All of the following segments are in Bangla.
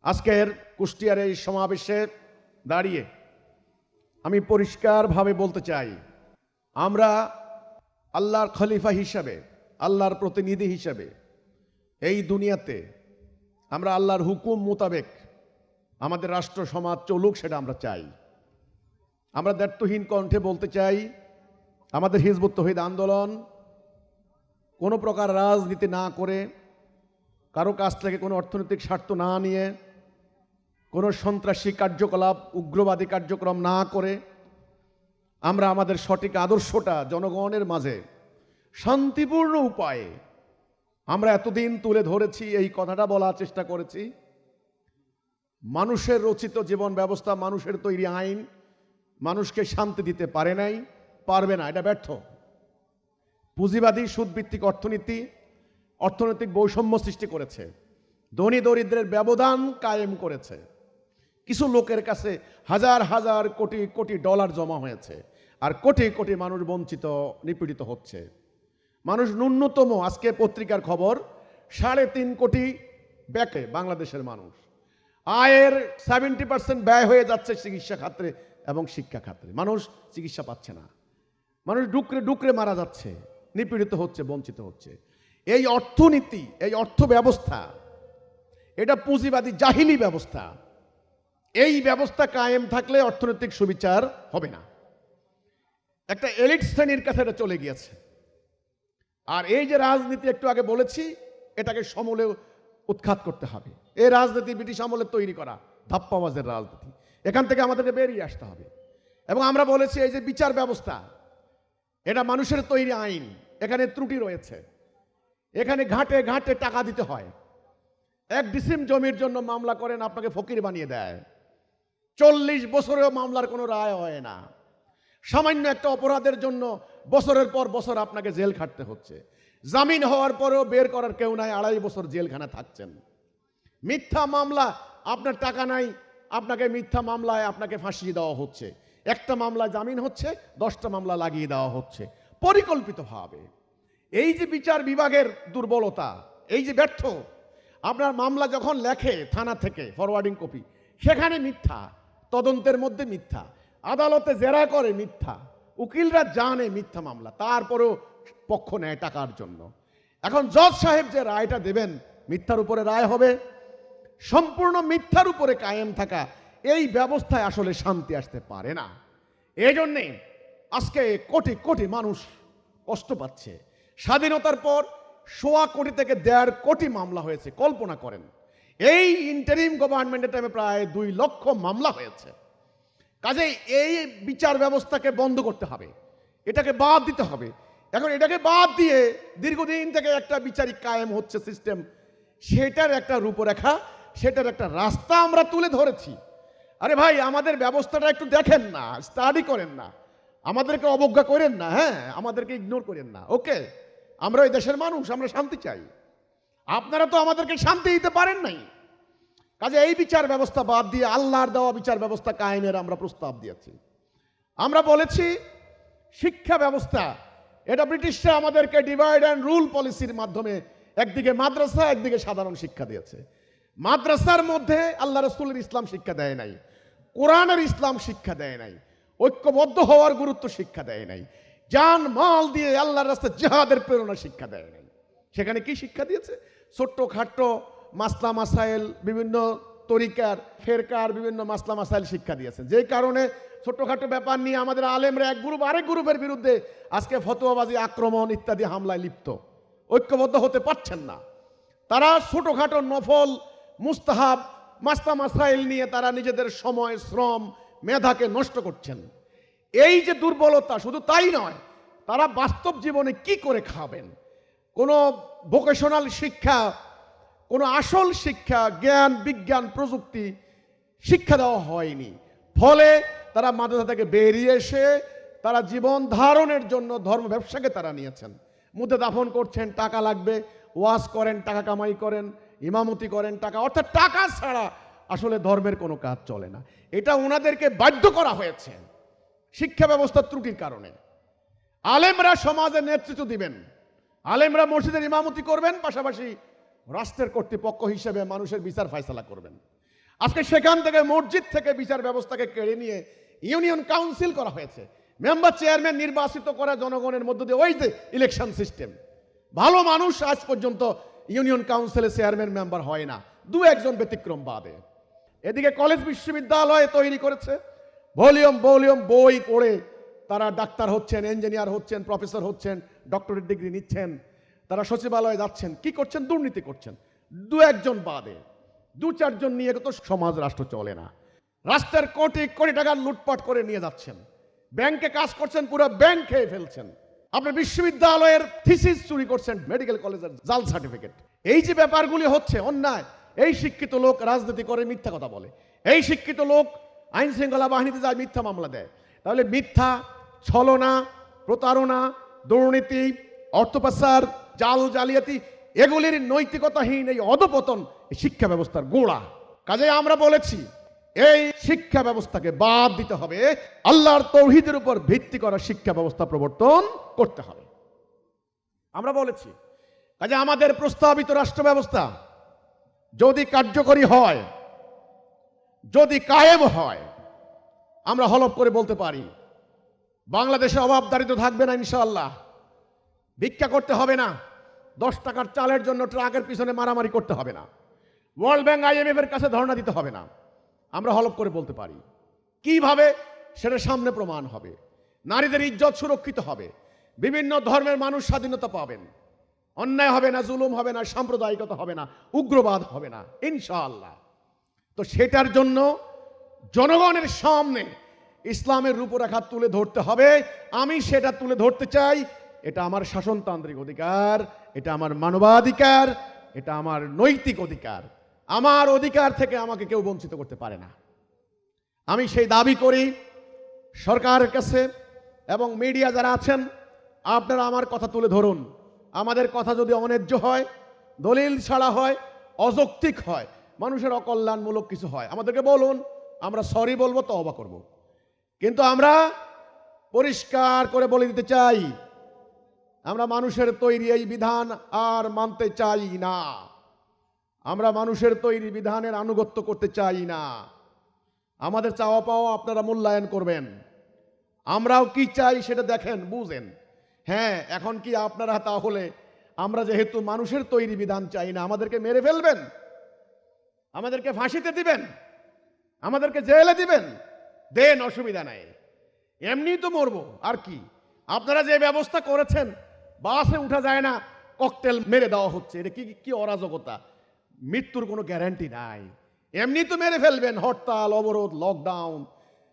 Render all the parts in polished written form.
আজকের কুষ্টিয়ার এই সমাবেশে দাঁড়িয়ে আমি পরিষ্কারভাবে বলতে চাই, আমরা আল্লাহর খলিফা হিসাবে, আল্লাহর প্রতিনিধি হিসাবে এই দুনিয়াতে আমরা আল্লাহর হুকুম মোতাবেক আমাদের রাষ্ট্র সমাজ চলুক, সেটা আমরা চাই। আমরা দায়িত্বহীন কণ্ঠে বলতে চাই, আমাদের হিজবুত তৌহিদ আন্দোলন কোনো প্রকার রাজনীতি না করে, কারো কাছ থেকে কোনো অর্থনৈতিক স্বার্থ না নিয়ে, কোনো সন্ত্রাসী কার্যকলাপ, উগ্রবাদী কার্যক্রম না করে আমরা আমাদের সঠিক আদর্শটা জনগণের মাঝে শান্তিপূর্ণ উপায়ে আমরা এতদিন তুলে ধরেছি, এই কথাটা বলার চেষ্টা করেছি। মানুষের রচিত জীবন ব্যবস্থা, মানুষের তৈরি আইন মানুষকে শান্তি দিতে পারে নাই, পারবে না, এটা ব্যর্থ। পুঁজিবাদী সুদভিত্তিক অর্থনীতি অর্থনৈতিক বৈষম্য সৃষ্টি করেছে, ধনী দরিদ্রের ব্যবধান কায়েম করেছে, কিছু লোকের কাছে হাজার হাজার কোটি কোটি ডলার জমা হয়েছে, আর কোটি কোটি মানুষ বঞ্চিত, নিপীড়িত হচ্ছে। মানুষ ন্যূনতম, আজকে পত্রিকার খবর, 3.5 কোটি ব্যাকে বাংলাদেশের মানুষ, আয়ের 70% ব্যয় হয়ে যাচ্ছে চিকিৎসা খাতে এবং শিক্ষা খাতে। মানুষ চিকিৎসা পাচ্ছে না, মানুষ ডুকরে ডুকরে মারা যাচ্ছে, নিপীড়িত হচ্ছে, বঞ্চিত হচ্ছে। এই অর্থনীতি, এই অর্থ ব্যবস্থা, এটা পুঁজিবাদী জাহিলি ব্যবস্থা। এই ব্যবস্থা কায়েম থাকলে অর্থনৈতিক সুবিচার হবে না, একটা এলিট শ্রেণীর কাছে এটা চলে গিয়েছে। আর এই যে রাজনীতি একটু আগে বলেছি, এটাকে সমূলে উৎখাত করতে হবে। এই রাজনীতি ব্রিটিশ আমলে তৈরি করা ধাপ্পাবাজের রাজনীতি, এখান থেকে আমাদেরকে বেরিয়ে আসতে হবে। এবং আমরা বলেছি, এই যে বিচার ব্যবস্থা, এটা মানুষের তৈরি আইন, এখানে ত্রুটি রয়েছে। এখানে ঘাটে ঘাটে টাকা দিতে হয়। 1 ডিসিম জমির জন্য মামলা করেন, আপনাকে ফকির বানিয়ে দেয়। 40 বছরেও মামলার কোনো রায় হয় না। সামান্য একটা অপরাধের জন্য বছরের পর বছর আপনাকে জেল খাটতে হচ্ছে। জামিন হওয়ার পরেও বের করার কেউ নাই, 2.5 বছর জেলখানা থাকছেন। মিথ্যা মামলা, আপনার টাকা নাই, আপনাকে মিথ্যা মামলায় আপনাকে ফাঁসিয়ে দেওয়া হচ্ছে। একটা মামলা জামিন হচ্ছে, 10টা মামলা লাগিয়ে দেওয়া হচ্ছে পরিকল্পিতভাবে। এই যে বিচার বিভাগের দুর্বলতা, এই যে ব্যর্থ, আপনার মামলা যখন লেখে থানা থেকে ফরওয়ার্ডিং কপি, সেখানে মিথ্যা, তদন্তের মধ্যে মিথ্যা, আদালতে জেরা করে মিথ্যা, উকিলরা জানে মিথ্যা মামলা, তারপরেও পক্ষ নেয় টাকার জন্য। এখন জজ সাহেব যে রায়টা দেবেন, মিথ্যার উপরে রায় হবে। সম্পূর্ণ মিথ্যার উপরে কায়েম থাকা এই ব্যবস্থায় আসলে শান্তি আসতে পারে না। এই জন্যে আজকে কোটি কোটি মানুষ কষ্ট পাচ্ছে। স্বাধীনতার পর 1.25 কোটি থেকে 1.5 কোটি মামলা হয়েছে, কল্পনা করেন। এই ইন্টারিম গভর্নমেন্টের টাইমে প্রায় 2 লক্ষ মামলা হয়েছে। কাজেই এই বিচার ব্যবস্থাকে বন্ধ করতে হবে, এটাকে বাদ দিতে হবে। এখন এটাকে বাদ দিয়ে দীর্ঘদিন থেকে একটা বিচারিক কায়েম হচ্ছে সিস্টেম, সেটার একটা রূপরেখা, সেটার একটা রাস্তা আমরা তুলে ধরেছি। আরে ভাই, আমাদের ব্যবস্থাটা একটু দেখেন না, স্টাডি করেন না, আমাদেরকে অবজ্ঞা করেন না, হ্যাঁ, আমাদেরকে ইগনোর করেন না। ওকে, আমরা এই দেশের মানুষ, আমরা শান্তি চাই। আপনারা তো আমাদেরকে শান্তি দিতে পারেন নাই। কাজে এই বিচার ব্যবস্থা বাদ দিয়ে আল্লাহর দেওয়া বিচার ব্যবস্থা কায়েমের আমরা প্রস্তাব দিয়েছি। আমরা বলেছি, শিক্ষা ব্যবস্থা, এটা ব্রিটিশরা আমাদেরকে ডিভাইড অ্যান্ড রুল পলিসির মাধ্যমে একদিকে মাদ্রাসা, একদিকে সাধারণ শিক্ষা দিয়েছে। মাদ্রাসার মধ্যে আল্লাহ রাসূলের ইসলাম শিক্ষা দেয় নাই, কোরআনের ইসলাম শিক্ষা দেয় নাই, ঐক্যবদ্ধ হওয়ার গুরুত্ব শিক্ষা দেয় নাই, জান মাল দিয়ে আল্লাহর রাস্তায় জিহাদের প্রেরণা শিক্ষা দেয় নাই। সেখানে কি শিক্ষা দিয়েছে? ছোট্ট খাট্ট মাসলা মাসাইল, বিভিন্ন তরিকার ফেরকার বিভিন্ন মাসলা মাসাইল শিক্ষা দিয়েছেন। যেই কারণে ছোট্টখাটো ব্যাপার নিয়ে আমাদের আলেমরা এক গ্রুপ আরেক গ্রুপের বিরুদ্ধে আজকে ফতোয়াবাজি, আক্রমণ ইত্যাদি হামলায় লিপ্ত, ঐক্যবদ্ধ হতে পারছেন না। তারা ছোটখাটো নফল মুস্তাহাব মাসলা মাসাইল নিয়ে তারা নিজেদের সময়, শ্রম, মেধাকে নষ্ট করছেন। এই যে দুর্বলতা, শুধু তাই নয়, তারা বাস্তব জীবনে কি করে খাবেন, কোনো ভোকেশনাল শিক্ষা, কোনো আসল শিক্ষা, জ্ঞান, বিজ্ঞান, প্রযুক্তি শিক্ষা দেওয়া হয়নি। ফলে তারা মাদ্রাসা থেকে বেরিয়ে এসে তারা জীবন ধারণের জন্য ধর্ম ব্যবসাকে তারা নিয়েছেন। মুদ্দে দাফন করছেন, টাকা লাগবে, ওয়াজ করেন, টাকা কামাই করেন, ইমামতি করেন, টাকা, অর্থাৎ টাকা ছাড়া আসলে ধর্মের কোনো কাজ চলে না। এটা ওনাদেরকে বাধ্য করা হয়েছে শিক্ষা ব্যবস্থার ত্রুটির কারণে। আলেমরা সমাজে নেতৃত্ব দিবেন, আলেমরা মসজিদের ইমামতি করবেন, পাশাপাশি রাষ্ট্রের কর্তৃপক্ষ হিসেবে মানুষের বিচার ফয়সালা করবেন। আজকে সেখান থেকে মসজিদ থেকে বিচার ব্যবস্থাকে কেড়ে নিয়ে ইউনিয়ন কাউন্সিল করা হয়েছে, মেম্বার চেয়ারম্যান নির্বাচিত করা জনগণের মধ্য দিয়ে। ওই যে ইলেকশন সিস্টেম, ভালো মানুষ আজ পর্যন্ত ইউনিয়ন কাউন্সিলে চেয়ারম্যান মেম্বার হয় না, দু একজন ব্যতিক্রম বাদে। এদিকে কলেজ বিশ্ববিদ্যালয় তৈরি করেছে, ভলিউম বই পড়ে তারা ডাক্তার হচ্ছেন, ইঞ্জিনিয়ার হচ্ছেন, প্রফেসর হচ্ছেন, ডক্টরেট ডিগ্রি নিচ্ছেন, তারা সচিবালয়ে যাচ্ছেন, কি করছেন? দুর্নীতি করছেন। দু একজন বাদে, দু চারজন নিয়ে তো সমাজ রাষ্ট্র চলে না। রাষ্ট্রের কোটি কোটি টাকা লুটপাট করে নিয়ে যাচ্ছেন, ব্যাংকে কাজ করছেন, পুরো ব্যাংক খেয়ে ফেলছেন। আপনার বিশ্ববিদ্যালয়ের থিসিস চুরি করছেন, মেডিকেল কলেজের জাল সার্টিফিকেট। এই যে ব্যাপারগুলি হচ্ছে অন্যায়। এই শিক্ষিত লোক রাজনীতি করে মিথ্যা কথা বলে, এই শিক্ষিত লোক আইন শৃঙ্খলা বাহিনীতে যায় মিথ্যা মামলা দেয়। তাহলে মিথ্যা, ছলনা, প্রতারণা, দুর্নীতি, অর্থ পাচার, জাল জালিয়াতি, এগুলির নৈতিকতাহীন এই অধপতন এই শিক্ষা ব্যবস্থার গোড়া। কাজে আমরা বলেছি এই শিক্ষা ব্যবস্থাকে বাদ দিতে হবে, আল্লাহর তৌহিদের উপর ভিত্তি করা শিক্ষা ব্যবস্থা প্রবর্তন করতে হবে। আমরা বলেছি কাজে আমাদের প্রস্তাবিত রাষ্ট্র ব্যবস্থা যদি কার্যকরী হয়, যদি কায়েম হয়, আমরা হলফ করে বলতে পারি বাংলাদেশে অভাব দারিদ্র থাকবে না ইনশাআল্লাহ। ভিক্ষা করতে হবে না, 10 টাকার চালের জন্য ট্রাকের পিছনে মারামারি করতে হবে না, ওয়ার্ল্ড ব্যাংক IMF এর কাছে ধর্ণা দিতে হবে না। আমরা হলফ করে বলতে পারি। কিভাবে? সেটা সামনে প্রমাণ হবে। নারীদের ইজ্জত সুরক্ষিত হবে, বিভিন্ন ধর্মের মানুষ স্বাধীনতা পাবেন, অন্যায় হবে না, জুলুম হবে না, সাম্প্রদায়িকতা হবে না, উগ্রবাদ হবে না ইনশাআল্লাহ। তো সেটার জন্য জনগণের সামনে ইসলামের রূপরেখা তুলে ধরতে হবে। আমি সেটা তুলে ধরতে চাই। এটা আমার শাসনতান্ত্রিক অধিকার, এটা আমার মানবাধিকার, এটা আমার নৈতিক অধিকার। আমার অধিকার থেকে আমাকে কেউ বঞ্চিত করতে পারে না। আমি সেই দাবি করি সরকারের কাছে, এবং মিডিয়া যারা আছেন আপনারা আমার কথা তুলে ধরুন। আমাদের কথা যদি অন্যায্য হয়, দলিল ছাড়া হয়, অযৌক্তিক হয়, মানুষের অকল্যাণমূলক কিছু হয়, আমাদেরকে বলুন, আমরা সরি বলবো, তওবা করব। কিন্তু আমরা পরিষ্কার করে বলে দিতে চাই, আমরা মানুষের তৈরি এই বিধান আর মানতে চাই না। আমরা মানুষের তৈরি বিধানের আনুগত্য করতে চাই না। আমাদের চাওয়া পাওয়া আপনারা মূল্যায়ন করবেন। আমরাও কি চাই সেটা দেখেন, বুঝেন। হ্যাঁ, এখন কি আপনারা তাহলে আমরা যেহেতু মানুষের তৈরি বিধান চাই না, আমাদেরকে মেরে ফেলবেন, আমাদেরকে ফাঁসিতে দিবেন, আমাদেরকে জেলে দিবেন? দেন, অসুবিধা নাই, এমনি তো মরবো আর কি। আপনারা যে ব্যবস্থা করেছেন, বাসে উঠা যায় না, ককটেল মেরে দেওয়া হচ্ছে, এটা কি কি অরাজকতা! মৃত্যুর কোনো গ্যারান্টি নাই, এমনি তো মেরে ফেলবেন। হরতাল, অবরোধ, লকডাউন,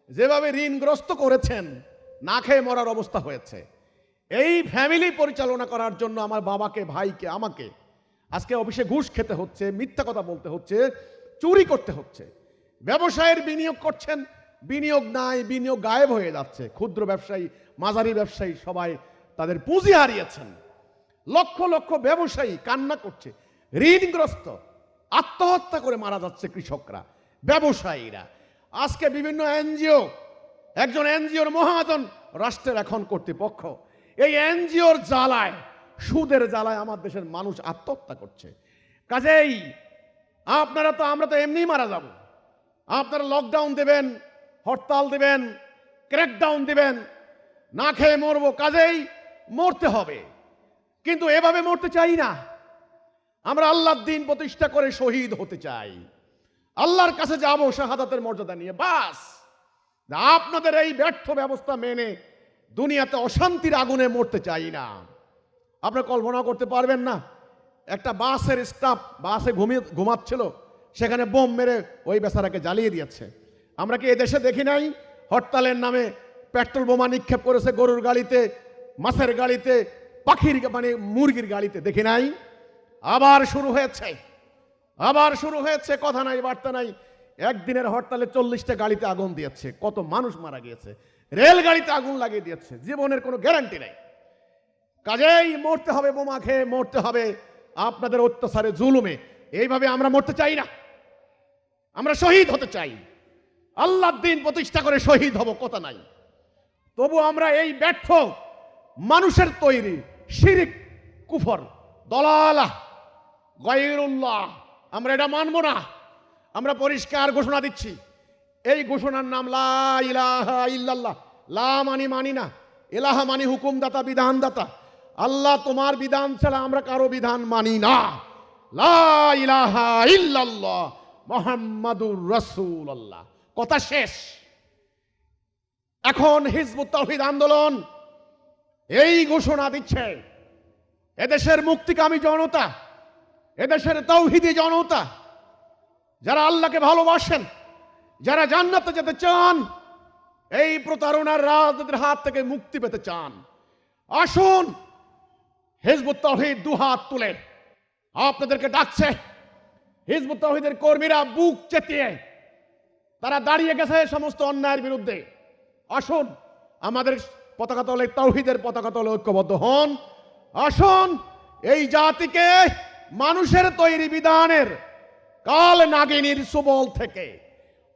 যেভাবে ঋণগ্রস্ত করেছেন, না খেয়ে মরার অবস্থা হয়েছে। এই ফ্যামিলি পরিচালনা করার জন্য আমার বাবাকে, ভাইকে, আমাকে আজকে অফিসে ঘুষ খেতে হচ্ছে, মিথ্যা কথা বলতে হচ্ছে, চুরি করতে হচ্ছে। ব্যবসায়ের বিনিয়োগ করছেন, বিনিয়োগ নাই, বিনিয়োগ গায়েব হয়ে যাচ্ছে। ক্ষুদ্র ব্যবসায়ী, মাঝারি ব্যবসায়ী সবাই তাদের পুঁজি হারিয়েছেন। লক্ষ লক্ষ ব্যবসায়ী কান্না করছে, ঋণগ্রস্ত, আত্মহত্যা করে মারা যাচ্ছে কৃষকরা, ব্যবসায়ীরা। আজকে বিভিন্ন এনজিও, একজন এনজিওর মহাজন রাষ্ট্রের এখন কর্তৃপক্ষ, এই এনজিওর জ্বালায়, সুদের জ্বালায় আমার দেশের মানুষ আত্মহত্যা করছে। কাজেই আমরা তো এমনি মারা যাব। আপনারা লকডাউন দেবেন, হরতাল দেবেন, ক্র্যাকডাউন দিবেন, না খেয়ে মরবো। কাজেই মরতে হবে, কিন্তু এভাবে মরতে চাই না। আমরা আল্লাহর দ্বীন প্রতিষ্ঠা করে শহীদ হতে চাই, আল্লাহর কাছে যাবো শাহাদাতের মর্যাদা নিয়ে। বাস, আপনাদের এই ব্যর্থ ব্যবস্থা মেনে দুনিয়াতে অশান্তির আগুনে মরতে চাই না। আপনারা কল্পনা করতে পারবেন না, একটা বাসের স্টাফ বাসে ঘুমাচ্ছিল, সেখানে বোম মেরে ওই বেচারাকে জ্বালিয়ে দিয়েছে। আমরা কি এদেশে দেখি নাই হরতালের নামে পেট্রোল বোমা নিক্ষেপ করেছে গরুর গাড়িতে, মাছের গাড়িতে, পাখির মুরগির গাড়িতে? দেখি নাই? আবার শুরু হয়েছে, কথা নাই বার্তা নাই। একদিনের হরতালে 40টা গাড়িতে আগুন দিয়েছে, কত মানুষ মারা গিয়েছে। রেলগাড়িতে আগুন লাগিয়ে দিয়েছে, জীবনের কোনো গ্যারান্টি নাই। কাজেই মরতে হবে, বোমা খেয়ে মরতে হবে আপনাদের অত্যাচারে, জুলুমে। এইভাবে আমরা মরতে চাই না, আমরা শহীদ হতে চাই। আল্লাহর দ্বীন প্রতিষ্ঠা করে শহীদ হব, কথা নাই। তবু আমরা এই ব্যর্থ মানুষের তৈরি শিরিক, কুফর, দলালাহ, গায়রুল্লাহ, আমরা এটা মানব না। আমরা পরিষ্কার ঘোষণা দিচ্ছি, এই ঘোষণার নাম লা ইলাহা ইল্লাল্লাহ। লা মানি মানি না, ইলাহা মানি হুকুমদাতা, বিধানদাতা। আল্লাহ তোমার বিধান ছাড়া আমরা কারো বিধান মানি না। লা ইলাহা ইল্লাল্লাহ মুহাম্মাদুর রাসূলুল্লাহ। কথা শেষ। এখন হিজবুত তাওহীদ আন্দোলন এই ঘোষণা দিচ্ছে, এদেশের মুক্তিকামী জনতা, এদেশের তাওহীদি জনতা, যারা আল্লাহকে ভালোবাসেন, যারা জান্নাতে যেতে চান, এই প্রতারণার রাজনীতির হাত থেকে মুক্তি পেতে চান, আসুন হিজবুত তাওহীদ দুহাত তুলে আপনাদেরকে ডাকছে। হিজবুত তাওহীদের কর্মীরা বুক চেতিয়ে তারা দাঁড়িয়ে গেছে সমস্ত অন্যায়ের বিরুদ্ধে। আসুন আমাদের পতাকা তলে, তাওহীদের পতাকা তলে ঐক্যবদ্ধ হন। আসুন এই জাতিকে মানুষের তৈরি বিধানের কাল নাগিনীর সুবল থেকে,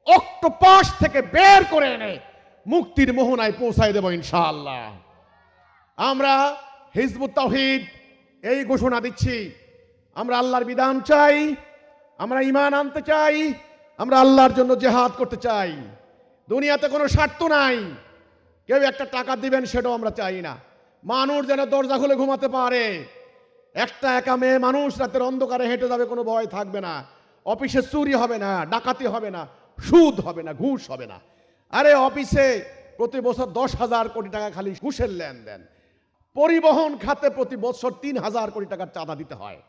অক্টোপাস থেকে বের করে এনে মুক্তির মোহনায় পৌঁছায় দেব ইনশাআল্লাহ। আমরা হিজবুত তাওহীদ এই ঘোষণা দিচ্ছি, আমরা আল্লাহর বিধান চাই, আমরা ঈমান আনতে চাই, আমরা আল্লাহর জন্য জিহাদ করতে চাই। দুনিয়াতে কোনো স্বার্থ নাই, কেউ একটা টাকা দিবেন সেটাও আমরা চাই না। মানুষ যেন দরজা খুলে ঘুমাতে পারে, একটা একা মেয়ে মানুষ রাতের অন্ধকারে হেঁটে যাবে, কোনো ভয় থাকবে না। অফিসে চুরি হবে না, ডাকাতি হবে না, সুদ হবে না, ঘুষ হবে না। আরে অফিসে প্রতি বছর 10,000 কোটি টাকা খালি ঘুষের লেনদেন। পরিবহন খাতে প্রতি বছর 3,000 কোটি টাকার চাঁদা দিতে হয়।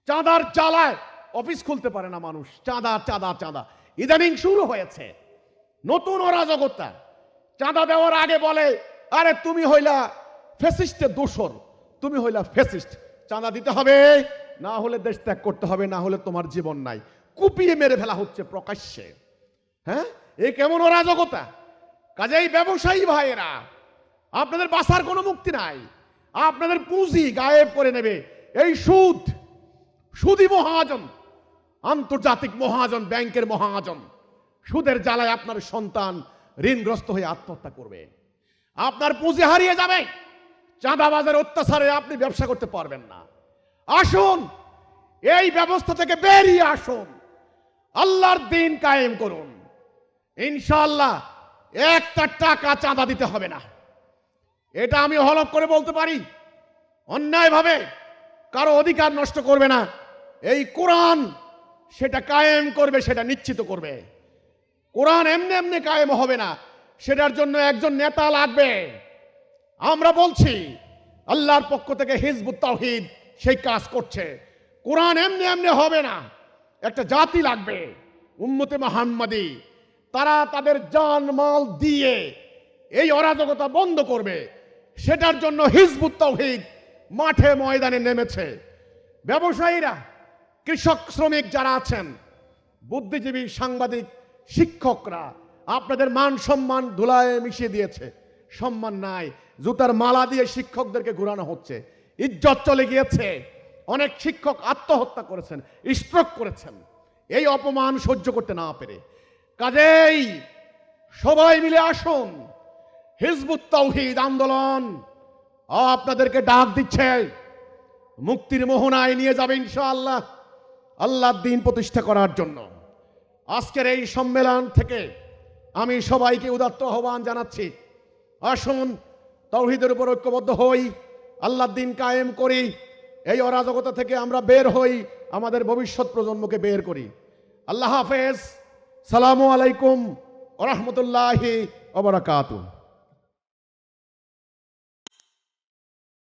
চাঁদার জ্বালায় অফিস খুলতে পারে না মানুষ। চাঁদা চাঁদা চাঁদা ইদানিং শুরু হয়েছে নতুন অরাজকতা। চাঁদা দেওয়ার আগে বলে, আরে তুমি হইলা ফ্যাসিস্টের দোসর, তুমি হইলা ফ্যাসিস্ট, চাঁদা দিতে হবে, না হলে দেশ ত্যাগ করতে হবে, না হলে তোমার জীবন নাই। কুপিয়ে মেরে ফেলা হচ্ছে প্রকাশ্যে। হ্যাঁ, এই কেমন অরাজকতা! কাজেই ব্যবসায়ী ভাইয়েরা, আপনাদের বাঁচার কোনো মুক্তি নাই। আপনাদের পুঁজি গায়েব করে নেবে এই সুদ, সুদী মহাজন, আন্তর্জাতিক মহাজন, ব্যাংকের মহাজন। সুদের জ্বালায় আপনার সন্তান ঋণগ্রস্ত হয়ে আত্মহত্যা করবে, আপনার পুঁজি হারিয়ে যাবে। চাঁদাবাজের অত্যাচারে আপনি ব্যবসা করতে পারবেন না। আসুন এই ব্যবস্থা থেকে বেরিয়ে আসুন, আল্লাহর দ্বীন কায়েম করুন। ইনশাআল্লাহ একটা টাকা চাঁদা দিতে হবে না, এটা আমি হলফ করে বলতে পারি। অন্যায়ভাবে কারো অধিকার নষ্ট করবে না, এই কোরআন সেটা কায়েম করবে, সেটা নিশ্চিত করবে। কোরআন এমনি এমনি কায়েম হবে না, সেটার জন্য একজন নেতা লাগবে। আমরা বলছি আল্লাহর পক্ষ থেকে হিজবুত তাওহীদ সেই কাজ করছে। কোরআন এমনি এমনি হবে না, একটা জাতি লাগবে, উম্মতে মুহাম্মাদি। তারা তাদের জান মাল দিয়ে এই অরাজকতা বন্ধ করবে। সেটার জন্য হিজবুত তাওহীদ মাঠে ময়দানে নেমেছে। ব্যবসায়ীরা, কৃষক, শ্রমিক যারা আছেন, বুদ্ধিজীবী, সাংবাদিক, শিক্ষকরা, আপনাদের মান সম্মান ধুলায় মিশিয়ে দিয়েছে। সম্মান নাই, জুতার মালা দিয়ে শিক্ষকদেরকে ঘুরানো হচ্ছে, ইজ্জত চলে গিয়েছে। অনেক শিক্ষক আত্মহত্যা করেছেন, স্ট্রোক করেছেন এই অপমান সহ্য করতে না পেরে। কাজেই সবাই মিলে আসুন, হিজবুত তাওহীদ আন্দোলন আপনাদেরকে ডাক দিচ্ছে, মুক্তির মোহনায় নিয়ে যাবে ইনশাআল্লাহ, আল্লাহর দ্বীন প্রতিষ্ঠা করার জন্য। আজকের এই সম্মেলন থেকে আমি সবাইকে উদাত্ত আহ্বান জানাচ্ছি, আসুন তাওহীদের উপর ঐক্যবদ্ধ হই, আল্লাহর দ্বীন কায়েম করি, এই অরাজকতা থেকে আমরা বের হই, আমাদের ভবিষ্যৎ প্রজন্মকে বের করি। আল্লাহ হাফেজ। সালামু আলাইকুম ওয়া রাহমাতুল্লাহি ওয়া বারাকাতুহু।